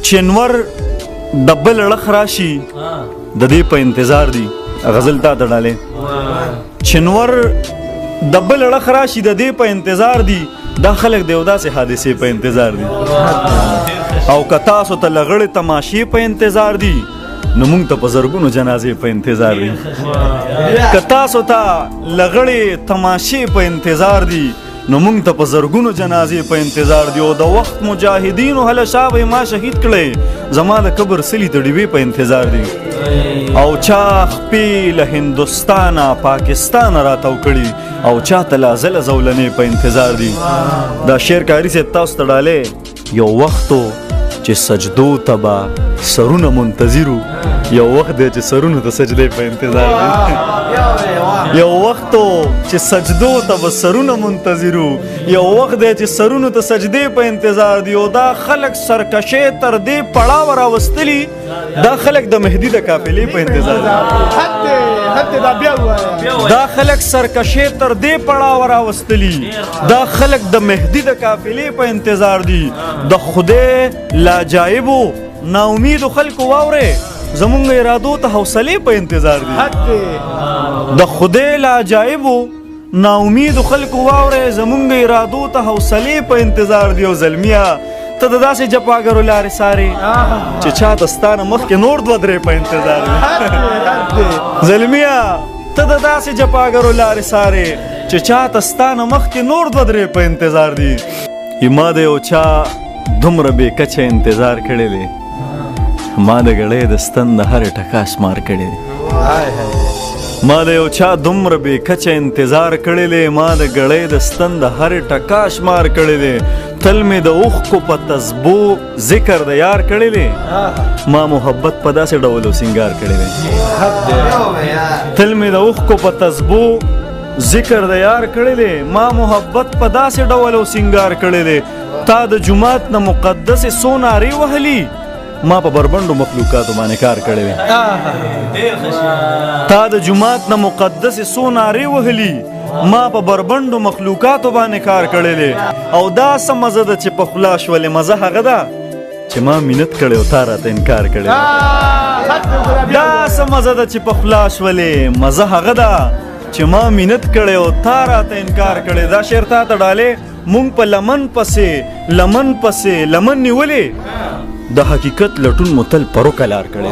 چنور ډبل اړخ راشي د دې په انتظار دي. غزل تا ته ډالې چنور ډبل اړخ راشي د دې په انتظار دي. دا خلک د یو داسې حادثې په انتظار دي او که تاسو ته لغړې تماشې په انتظار دي نو موږ ته په زرګونو جنازې په انتظار دي. که تاسو ته لغړې تماشې په انتظار دي نو موږ ته په زرګونو جنازې په انتظار دي. او د وخت مجاهدینو هله شا به ما شهید کړی زما د قبر سلي ته ډیوې په انتظار دي. او چا خپې له هندوستانه پاکستانه راتاو کړي او چا ته لا زله زولنې په انتظار دي. دا شعر کاري صاحب تاسو ته ډالې یو وختو چې سجدو ته به سرونه منتظرو. یو وخت دی چې سرونو ته سجدې په انتظار دي. یو وختو چې سجدو ته به سرونه منتظرو. یو وخت دی چې سرونو ته سجدې په انتظار دي. او دا خلک سرکشې تر دې پړاوه راوستلي دا خلک د مهدي د قافلې په انتظار دي. دا خلک سرکشې تر دې پړاوه راوستلي دا خلک د مهدي د قافلې په انتظار دي. د خدای لاجایبو ناامیدو خلکو واورې زمونږ ارادو ته حوصلې په انتظار دي. د خدای لاجایبو ناامیدو خلکو واورې زمونږ ارادو ته حوصلې په انتظار دي. او زلمیا ته د داسې جفاګرو لارې سارې چې چا دستانه مخکې نور دوه درې په انتظار دي. زلمیا ته د داسې جفاګرو لارې سارې چې چا دستانه مخکې نور دوه درې په انتظار دي. ما د یو چا دومره بې کچه انتظار کړی دی ما د ګړۍ د ستن د هرې ټکا شمار کړی دی. ما د یو چا دومره بې کچه انتظار کړی دی ما د ګړۍ د ستن د هرې ټکا شمار کړی دی. تل مې د اوښکو په تسبو ذکر د یار کړی دی ما محبت په داسې ډول او سینګار کړی دی. تل مې د اوښکو په تسبو ذکر د یار کړی دی ما محبت په داسې ډول او سینګار کړی دی. تا د جمعات نه مقدسې څو نارې وهلي ما په بربنډو مخلوقاتو باندې کار کړی دی. تا د جمعات نه مقدسې څو نارې وهلي ما په بربنډو مخلوقاتو باندې کار کړی دی. او دا څه مزه ده چې په خوله شولې مزه هغه ده چې ما مینت کړی او تا راته انکار کړی دی. دا څه مزه ده چې په خوله شولې مزه هغه ده چې ما مینت کړی او تا راته انکار کړی. دا شعر تا ته ډالې مونږ په لمن پسې لمن نیولې د حقیقت لټون مو تل پرو کلار کړی.